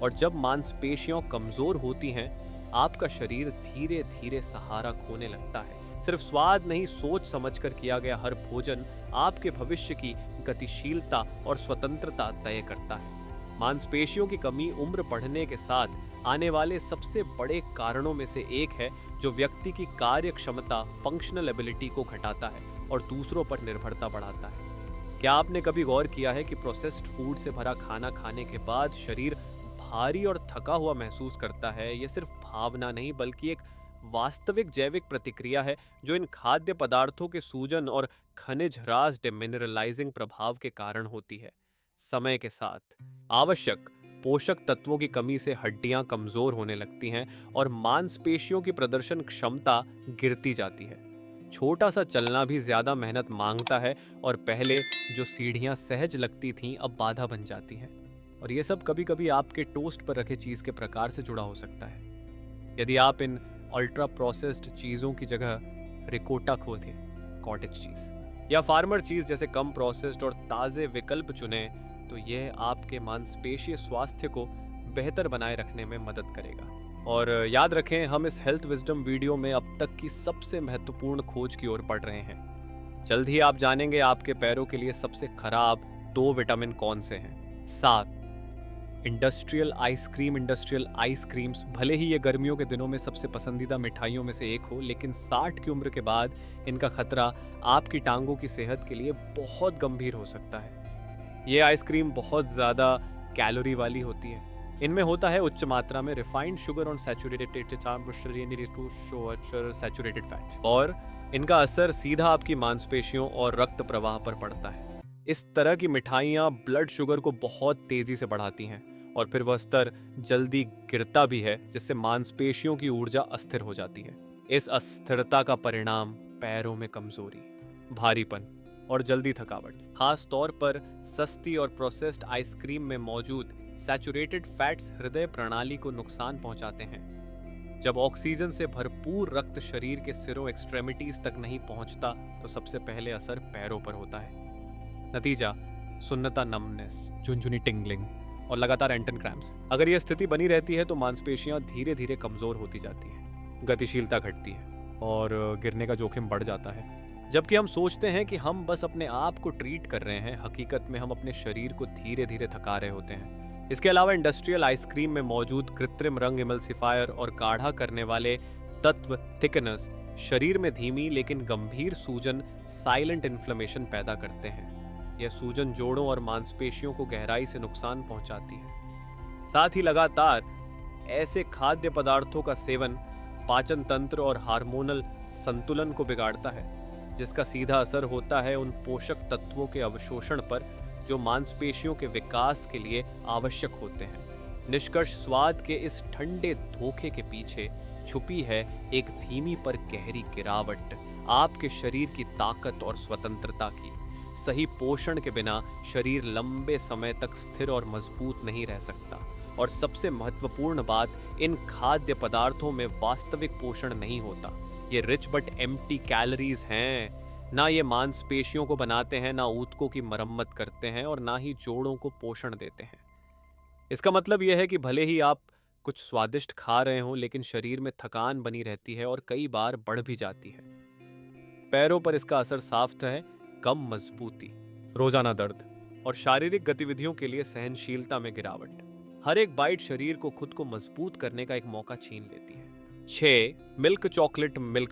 और जब मांसपेशियां कमजोर होती हैं, आपका शरीर धीरे धीरे सहारा खोने लगता है। सिर्फ स्वाद नहीं, सोच समझकर किया गया हर भोजन आपके भविष्य की गतिशीलता और स्वतंत्रता तय करता है। मांसपेशियों की कमी उम्र बढ़ने के साथ आने वाले सबसे बड़े कारणों में से एक है, जो व्यक्ति की कार्य क्षमता, फंक्शनल एबिलिटी को घटाता है और दूसरों पर निर्भरता बढ़ाता है। क्या आपने कभी गौर किया है कि प्रोसेस्ड फूड से भरा खाना खाने के बाद शरीर भारी और थका हुआ महसूस करता है? यह सिर्फ भावना नहीं, बल्कि एक वास्तविक जैविक प्रतिक्रिया है जो इन खाद्य पदार्थों के सूजन और खनिज ह्रास डिमिनरलाइजिंग प्रभाव के कारण होती है। समय के साथ आवश्यक पोषक तत्वों की कमी से हड्डियां कमजोर होने लगती हैं और मांसपेशियों की प्रदर्शन क्षमता गिरती जाती है। छोटा सा चलना भी ज्यादा मेहनत मांगता है और पहले जो सीढ़ियां सहज लगती थीं अब बाधा बन जाती हैं। और ये सब कभी कभी आपके टोस्ट पर रखे चीज के प्रकार से जुड़ा हो सकता है। यदि आप इन अल्ट्रा प्रोसेस्ड चीजों की जगह रिकोटा खो दें, कॉटेज चीज या फार्मर चीज जैसे कम प्रोसेस्ड और ताजे विकल्प चुने, तो यह आपके मांसपेशीय स्वास्थ्य को बेहतर बनाए रखने में मदद करेगा। और याद रखें, हम इस हेल्थ विजडम वीडियो में अब तक की सबसे महत्वपूर्ण खोज की ओर बढ़ रहे हैं। जल्द ही आप जानेंगे आपके पैरों के लिए सबसे खराब 2 विटामिन कौन से हैं। 7 इंडस्ट्रियल आइसक्रीम्स भले ही ये गर्मियों के दिनों में सबसे पसंदीदा मिठाइयों में से एक हो, लेकिन 60 की उम्र के बाद इनका खतरा आपकी टांगों की सेहत के लिए बहुत गंभीर हो सकता है। ये आइसक्रीम बहुत ज़्यादा कैलोरी वाली होती है। इनमें होता है उच्च मात्रा में रिफाइंड शुगर और सैचुरेटेड फैट, और इनका असर सीधा आपकी मांसपेशियों और रक्त प्रवाह पर पड़ता है। इस तरह की मिठाइयाँ ब्लड शुगर को बहुत तेज़ी से बढ़ाती हैं और फिर वह स्तर जल्दी गिरता भी है, जिससे मांसपेशियों की ऊर्जा अस्थिर हो जाती है। इस अस्थिरता का परिणाम पैरों में कमजोरी, भारीपन और जल्दी थकावट। खास तौर पर सस्ती और प्रोसेस्ड आइसक्रीम में मौजूद सैचुरेटेड फैट्स हृदय प्रणाली को नुकसान पहुंचाते हैं। जब ऑक्सीजन से भरपूर रक्त शरीर के सिरों एक्सट्रेमिटीज तक नहीं पहुंचता, तो सबसे पहले असर पैरों पर होता है। नतीजा सुन्नता, नमनेस, झुनझुनी टिंगलिंग और लगातार एंटन क्रैम्प्स। अगर यह स्थिति बनी रहती है तो मांसपेशियां धीरे धीरे कमजोर होती जाती हैं, गतिशीलता घटती है और गिरने का जोखिम बढ़ जाता है। जबकि हम सोचते हैं कि हम बस अपने आप को ट्रीट कर रहे हैं, हकीकत में हम अपने शरीर को धीरे धीरे थका रहे होते हैं। इसके अलावा इंडस्ट्रियल आइसक्रीम में मौजूद कृत्रिम रंग इमल्सिफायर और गाढ़ा करने वाले तत्व थिकनर्स शरीर में धीमी लेकिन गंभीर सूजन, साइलेंट इन्फ्लेमेशन पैदा करते हैं। यह सूजन जोड़ों और मांसपेशियों को गहराई से नुकसान पहुंचाती है। साथ ही लगातार ऐसे खाद्य पदार्थों का सेवन पाचन तंत्र और हार्मोनल संतुलन को बिगाड़ता है, जिसका सीधा असर होता है उन पोषक तत्वों के अवशोषण पर जो मांसपेशियों के विकास के लिए आवश्यक होते हैं। निष्कर्ष, स्वाद के इस ठंडे धोखे के पीछे छुपी है एक धीमी पर गहरी गिरावट आपके शरीर की ताकत और स्वतंत्रता की। सही पोषण के बिना शरीर लंबे समय तक स्थिर और मजबूत नहीं रह सकता। और सबसे महत्वपूर्ण बात, इन खाद्य पदार्थों में वास्तविक पोषण नहीं होता। ये रिच बट एम्प्टी कैलोरीज हैं। ना ये मांसपेशियों को बनाते हैं, ना ऊतकों की मरम्मत करते हैं और ना ही जोड़ों को पोषण देते हैं। इसका मतलब यह है कि भले ही आप कुछ स्वादिष्ट खा रहे हों, लेकिन शरीर में थकान बनी रहती है और कई बार बढ़ भी जाती है। पैरों पर इसका असर साफ है, कम मजबूती, रोजाना दर्द और शारीरिक गतिविधियों के लिए सहनशीलता में गिरावट। हर एक बाइट शरीर को खुद को मजबूत करने का एक मौका छीन लेती है। 6 मिल्क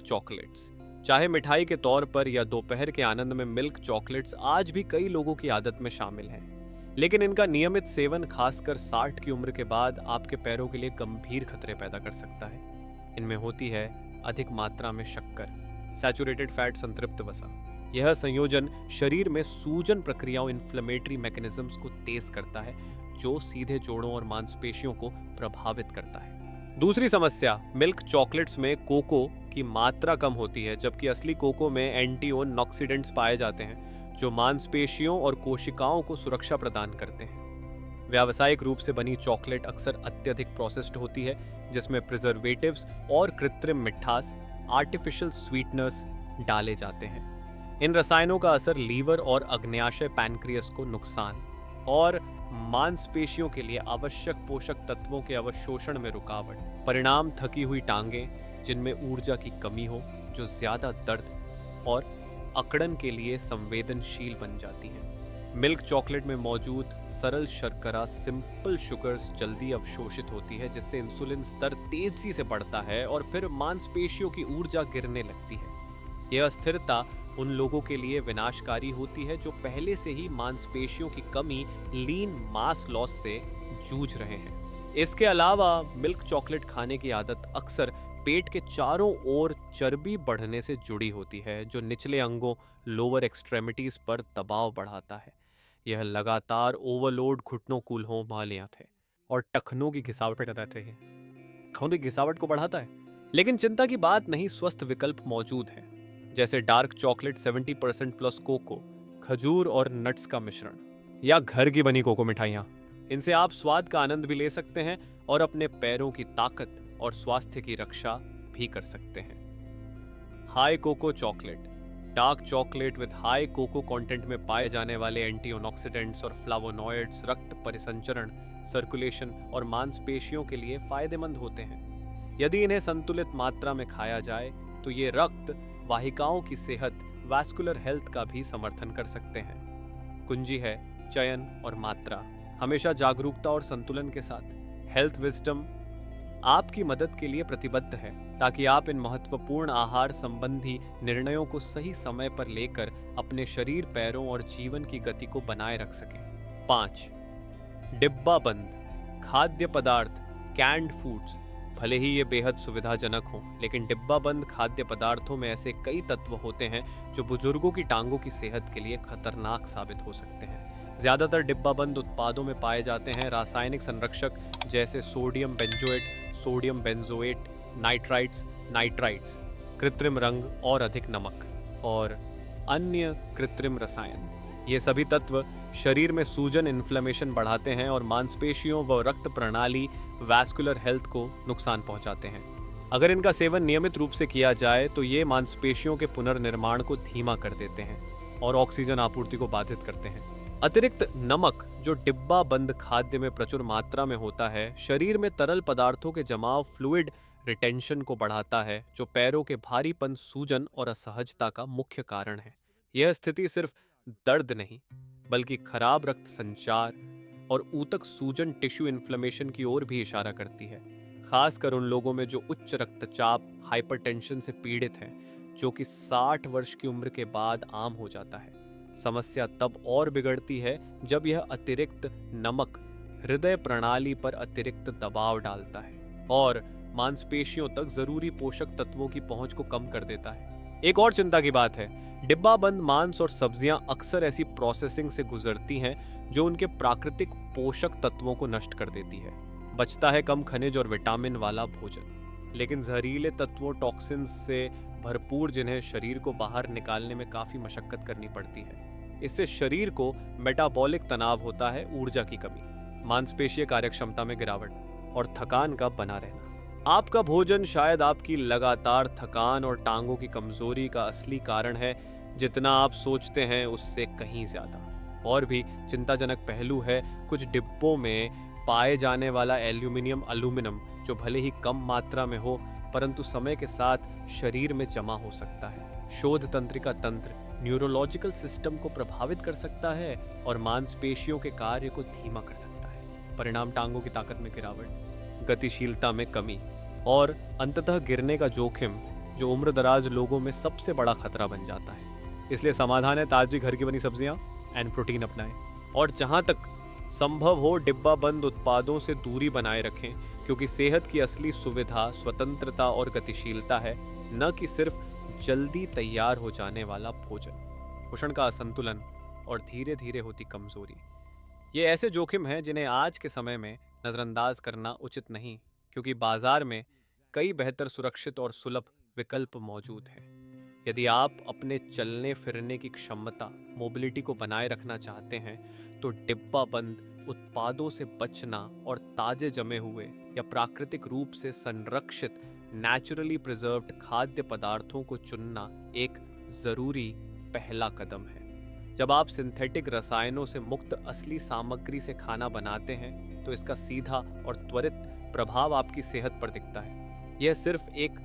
चॉकलेट्स। चाहे मिठाई के तौर पर या दोपहर के आनंद में, मिल्क चॉकलेट्स आज भी कई लोगों की आदत में शामिल हैं। लेकिन इनका नियमित सेवन खासकर 60 की उम्र के बाद आपके पैरों के लिए गंभीर खतरे पैदा कर सकता है। इनमें होती है अधिक मात्रा में शक्कर, सैचुरेटेड फैट, संतृप्त वसा। यह संयोजन शरीर में सूजन प्रक्रियाओं, इन्फ्लेमेटरी मैकेनिज्म्स को तेज करता है, जो सीधे जोड़ों और मांसपेशियों को प्रभावित करता है। दूसरी समस्या, मिल्क चॉकलेट्स में कोको की मात्रा कम होती है, जबकि असली कोको में एंटीऑक्सीडेंट्स पाए जाते हैं जो मांसपेशियों और कोशिकाओं को सुरक्षा प्रदान करते हैं। व्यावसायिक रूप से बनी चॉकलेट अक्सर अत्यधिक प्रोसेस्ड होती है, जिसमें प्रिजर्वेटिव्स और कृत्रिम मिठास, आर्टिफिशियल स्वीटनर्स डाले जाते हैं। इन रसायनों का असर लीवर और अग्न्याशय पैनक्रियास को नुकसान और मांसपेशियों के लिए आवश्यक पोषक तत्वों के अवशोषण में रुकावट। परिणाम, थकी हुई टांगें जिनमें ऊर्जा की कमी हो, जो ज्यादा दर्द और अकड़न के लिए संवेदनशील बन जाती हैं। मिल्क चॉकलेट में मौजूद सरल शर्करा, सिंपल शुगर्स जल्दी अवशोषित होती है, जिससे इंसुलिन स्तर तेजी से बढ़ता है और फिर मांसपेशियों की ऊर्जा गिरने लगती है। यह अस्थिरता उन लोगों के लिए विनाशकारी होती है जो पहले से ही मांसपेशियों की कमी, लीन मास लॉस से जूझ रहे हैं। इसके अलावा मिल्क चॉकलेट खाने की आदत अक्सर पेट के चारों ओर चर्बी बढ़ने से जुड़ी होती है, जो निचले अंगों लोअर एक्सट्रेमिटीज पर दबाव बढ़ाता है। यह लगातार ओवरलोड घुटनों कूल्हों मालियां थे और टखनों की घिसावट बताते हैं, टखनों की घिसावट को बढ़ाता है। लेकिन चिंता की बात नहीं, स्वस्थ विकल्प मौजूद हैं, जैसे डार्क चॉकलेट 70% प्लस कोको, खजूर और नट्स का मिश्रण, या घर की बनी कोको मिठाइयाँ। इनसे आप स्वाद का आनंद भी ले सकते हैं और अपने पैरों की ताकत और स्वास्थ्य की रक्षा भी कर सकते हैं। High cocoa chocolate, dark chocolate with high cocoa content में पाए जाने वाले एंटीऑक्सीडेंट्स और फ्लावोनॉइड्स रक्त परिसंचरण, सर्कुलेशन और मांसपेशियों के लिए फायदेमंद होते हैं। यदि इन्हें संतुलित मात्रा में खाया जाए तो ये रक्त वाहिकाओं की सेहत, वैस्कुलर हेल्थ का भी समर्थन कर सकते हैं। कुंजी है चयन और मात्रा, हमेशा जागरूकता और संतुलन के साथ। हेल्थ विजडम आपकी मदद के लिए प्रतिबद्ध है ताकि आप इन महत्वपूर्ण आहार संबंधी निर्णयों को सही समय पर लेकर अपने शरीर, पैरों और जीवन की गति को बनाए रख सकें। 5. डिब्बा बंद खाद्य पदार्थ, कैंड फूड्स। भले ही ये बेहद सुविधाजनक हों, लेकिन डिब्बा बंद खाद्य पदार्थों में ऐसे कई तत्व होते हैं जो बुजुर्गों की टांगों की सेहत के लिए खतरनाक साबित हो सकते हैं। ज्यादातर डिब्बा बंद उत्पादों में पाए जाते हैं रासायनिक संरक्षक जैसे sodium benzoate, sodium benzoate, nitrites, कृत्रिम रंग और अधिक नमक, और अन्य कृत्रिम रसायन। ये सभी तत्व शरीर में सूजन, इन्फ्लेमेशन बढ़ाते हैं और मांसपेशियों व रक्त प्रणाली, वैस्कुलर हेल्थ को नुकसान पहुंचाते हैं। अगर इनका सेवन नियमित रूप से किया जाए तो ये मांसपेशियों के पुनर्निर्माण को धीमा कर देते हैं और ऑक्सीजन आपूर्ति को बाधित करते हैं। अतिरिक्त नमक, जो डिब्बा बंद खाद्य में प्रचुर मात्रा में होता है, शरीर में तरल पदार्थों के जमाव, फ्लूइड रिटेंशन को बढ़ाता है, जो पैरों के भारीपन, सूजन और असहजता का मुख्य कारण है। यह स्थिति सिर्फ दर्द नहीं, बल्कि खराब रक्त संचार और ऊतक सूजन, टिश्यू इन्फ्लेमेशन की ओर भी इशारा करती है, खासकर उन लोगों में जो उच्च रक्तचाप, हाइपरटेंशन से पीड़ित हैं, जो कि 60 वर्ष की उम्र के बाद आम हो जाता है। समस्या तब और बिगड़ती है जब यह अतिरिक्त नमक हृदय प्रणाली पर अतिरिक्त दबाव डालता है और मांसपेशियों तक जरूरी पोषक तत्वों की पहुंच को कम कर देता है। एक और चिंता की बात है, डिब्बा बंद मांस और सब्जियां अक्सर ऐसी प्रोसेसिंग से गुजरती हैं जो उनके प्राकृतिक पोषक तत्वों को नष्ट कर देती है। बचता है कम खनिज और विटामिन वाला भोजन, लेकिन जहरीले तत्वों, टॉक्सिन्स से भरपूर, जिन्हें शरीर को बाहर निकालने में काफी मशक्कत करनी पड़ती है। इससे शरीर को मेटाबॉलिक तनाव होता है, ऊर्जा की कमी, मांसपेशीय कार्यक्षमता में गिरावट और थकान का बना रहना। आपका भोजन शायद आपकी लगातार थकान और टांगों की कमजोरी का असली कारण है, जितना आप सोचते हैं उससे कहीं ज्यादा। और भी चिंताजनक पहलू है कुछ डिब्बों में पाए जाने वाला एल्यूमिनियम, जो भले ही कम मात्रा में हो परंतु समय के साथ शरीर में जमा हो सकता है। शोध तंत्रिका तंत्र, न्यूरोलॉजिकल सिस्टम को प्रभावित कर सकता है और मांसपेशियों के कार्य को धीमा कर सकता है। परिणाम टांगों की ताकत में गिरावट, गतिशीलता में कमी और अंततः गिरने का जोखिम, जो उम्र दराज लोगों में सबसे बड़ा खतरा बन जाता है। इसलिए समाधान है ताजी घर की बनी सब्जियां एंड प्रोटीन अपनाएं और जहां तक संभव हो डिब्बा बंद उत्पादों से दूरी बनाए रखें, क्योंकि सेहत की असली सुविधा स्वतंत्रता और गतिशीलता है, न कि सिर्फ जल्दी तैयार हो जाने वाला भोजन। पोषण का असंतुलन और धीरे धीरे होती कमजोरी, ये ऐसे जोखिम हैं जिन्हें आज के समय में नज़रअंदाज करना उचित नहीं, क्योंकि बाजार में कई बेहतर, सुरक्षित और सुलभ विकल्प मौजूद हैं। यदि आप अपने चलने फिरने की क्षमता, मोबिलिटी को बनाए रखना चाहते हैं तो डिब्बा बंद उत्पादों से बचना और ताजे जमे हुए या प्राकृतिक रूप से संरक्षित, नेचुरली प्रिजर्व्ड खाद्य पदार्थों को चुनना एक जरूरी पहला कदम है। जब आप सिंथेटिक रसायनों से मुक्त असली सामग्री से खाना बनाते हैं तो इसका सीधा और त्वरित प्रभाव आपकी सेहत पर दिखता है। यह सिर्फ एक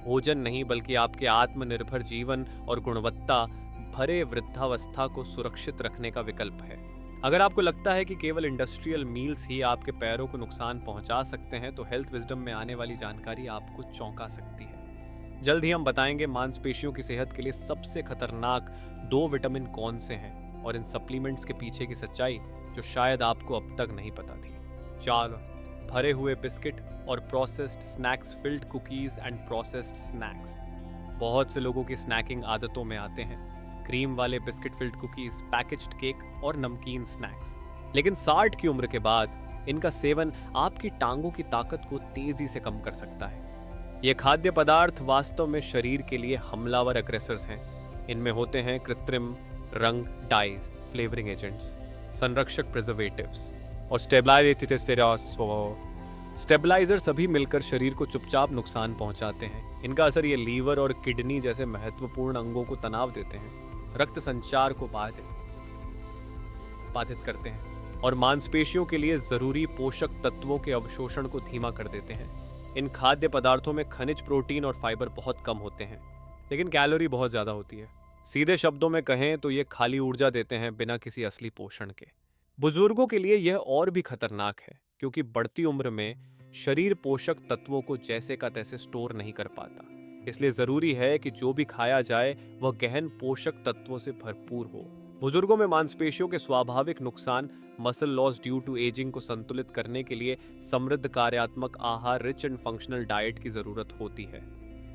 भोजन नहीं, बल्कि आपके आत्मनिर्भर जीवन और गुणवत्ता भरे वृद्धावस्था को सुरक्षित रखने का विकल्प है। अगर आपको लगता है कि केवल इंडस्ट्रियल मील्स ही आपके पैरों को नुकसान पहुंचा सकते हैं तो हेल्थ विजडम में आने वाली जानकारी आपको चौंका सकती है। जल्द ही हम बताएंगे मांसपेशियों की सेहत के लिए सबसे खतरनाक 2 विटामिन कौन से हैं और इन सप्लीमेंट्स के पीछे की सच्चाई जो शायद आपको अब तक नहीं पता थी। 4 भरे हुए बिस्किट और processed snacks, field cookies and processed snacks. बहुत से लोगों की स्नैकिंग आदतों में आते हैं क्रीम वाले biscuit, field cookies, packaged cake और नमकीन स्नैक्स। लेकिन 60 की उम्र के बाद इनका सेवन आपकी टांगों की ताकत को तेजी से कम कर सकता है। ये खाद्य पदार्थ वास्तव में शरीर के लिए हमलावर अग्रेसर्स हैं। इनमें होते हैं कृत्रिम रंग, डाइज, फ्लेवरिंग एजेंट्स, संरक्षक प्रिजर्वेटिव्स और स्टेबलाइजर सभी मिलकर शरीर को चुपचाप नुकसान पहुंचाते हैं। इनका असर ये लीवर और किडनी जैसे महत्वपूर्ण अंगों को तनाव देते हैं, रक्त संचार को बाधित करते हैं और मांसपेशियों के लिए जरूरी पोषक तत्वों के अवशोषण को धीमा कर देते हैं। इन खाद्य पदार्थों में खनिज, प्रोटीन और फाइबर बहुत कम होते हैं, लेकिन कैलोरी बहुत ज्यादा होती है। सीधे शब्दों में कहें तो ये खाली ऊर्जा देते हैं बिना किसी असली पोषण के। बुजुर्गों के लिए यह और भी खतरनाक है, क्योंकि बढ़ती उम्र में शरीर पोषक तत्वों को जैसे का तैसे स्टोर नहीं कर पाता। इसलिए जरूरी है कि जो भी खाया जाए वह गहन पोषक तत्वों से भरपूर हो। बुजुर्गों में मांसपेशियों के स्वाभाविक नुकसान, muscle loss due to ageing को संतुलित करने के लिए समृद्ध कार्यात्मक आहार, रिच एंड फंक्शनल डाइट की जरूरत होती है।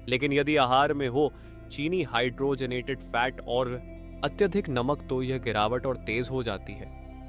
लेकिन यदि आहार में हो चीनी, हाइड्रोजनेटेड फैट और अत्यधिक नमक, तो यह गिरावट और तेज हो जाती है।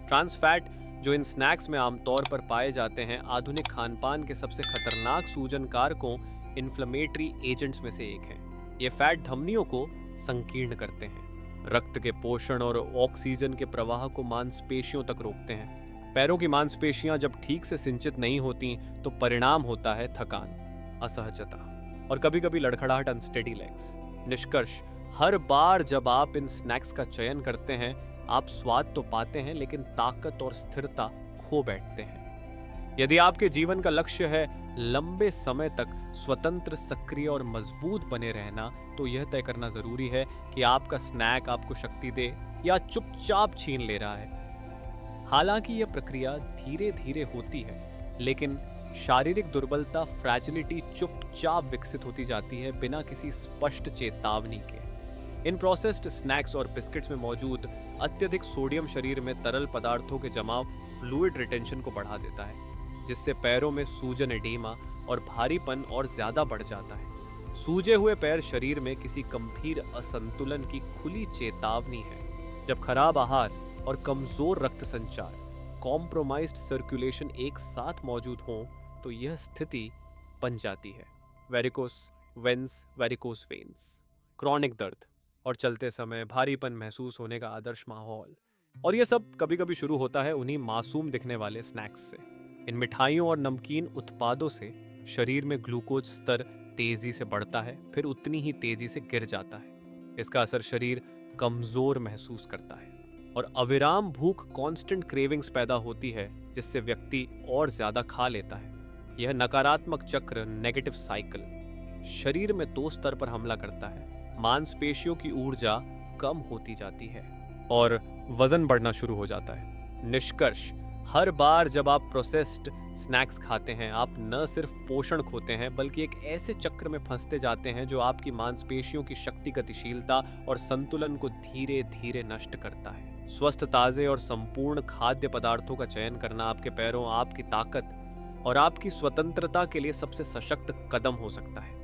ट्रांस फैट, जो इन स्नैक्स में आमतौर पर पाए जाते हैं, आधुनिक खानपान के सबसे खतरनाक सूजन कारकों, इन्फ्लेमेटरी एजेंट्स में से एक है। ये फैट धमनियों को संकीर्ण करते हैं, रक्त के पोषण और ऑक्सीजन के प्रवाह को मांसपेशियों तक रोकते हैं। पैरों की मांसपेशियां जब ठीक से सिंचित नहीं होती तो परिणाम होता है थकान, असहजता और कभी कभी लड़खड़ाहट, अनस्टेडी लेग्स। निष्कर्ष, हर बार जब आप इन स्नैक्स का चयन करते हैं, आप स्वाद तो पाते हैं लेकिन ताकत और स्थिरता खो बैठते हैं। यदि आपके जीवन का लक्ष्य है लंबे समय तक स्वतंत्र, सक्रिय और मजबूत बने रहना, तो यह तय करना जरूरी है कि आपका स्नैक आपको शक्ति दे या चुपचाप छीन ले रहा है। हालांकि यह प्रक्रिया धीरे धीरे होती है, लेकिन शारीरिक दुर्बलता, फ्रैजिलिटी चुपचाप विकसित होती जाती है बिना किसी स्पष्ट चेतावनी के। इन प्रोसेस्ड स्नैक्स और बिस्किट्स में मौजूद अत्यधिक सोडियम शरीर में तरल पदार्थों के जमाव, फ्लूइड रिटेंशन को बढ़ा देता है, जिससे पैरों में सूजन, एडीमा और भारीपन और ज्यादा बढ़ जाता है। सूजे हुए पैर शरीर में किसी गंभीर असंतुलन की खुली चेतावनी है। जब खराब आहार और कमजोर रक्त संचार, कॉम्प्रोमाइज्ड सर्कुलेशन एक साथ मौजूद हों, तो यह स्थिति बन जाती है varicose veins, varicose veins, chronic दर्द और चलते समय भारीपन महसूस होने का आदर्श माहौल। और यह सब कभी कभी शुरू होता है उन्हीं मासूम दिखने वाले स्नैक्स से। इन मिठाइयों और नमकीन उत्पादों से शरीर में ग्लूकोज स्तर तेजी से बढ़ता है, फिर उतनी ही तेजी से गिर जाता है। इसका असर शरीर कमजोर महसूस करता है और अविराम भूख, कांस्टेंट क्रेविंग्स पैदा होती है, जिससे व्यक्ति और ज्यादा खा लेता है। यह नकारात्मक चक्र, नेगेटिव साइकिल, शरीर में दो स्तर पर हमला करता है। मांसपेशियों की ऊर्जा कम होती जाती है और वजन बढ़ना शुरू हो जाता है। निष्कर्ष, हर बार जब आप प्रोसेस्ड स्नैक्स खाते हैं, आप न सिर्फ पोषण खोते हैं, बल्कि एक ऐसे चक्र में फंसते जाते हैं जो आपकी मांसपेशियों की शक्ति, गतिशीलता और संतुलन को धीरे धीरे नष्ट करता है। स्वस्थ, ताजे और संपूर्ण खाद्य पदार्थों का चयन करना आपके पैरों, आपकी ताकत और आपकी स्वतंत्रता के लिए सबसे सशक्त कदम हो सकता है।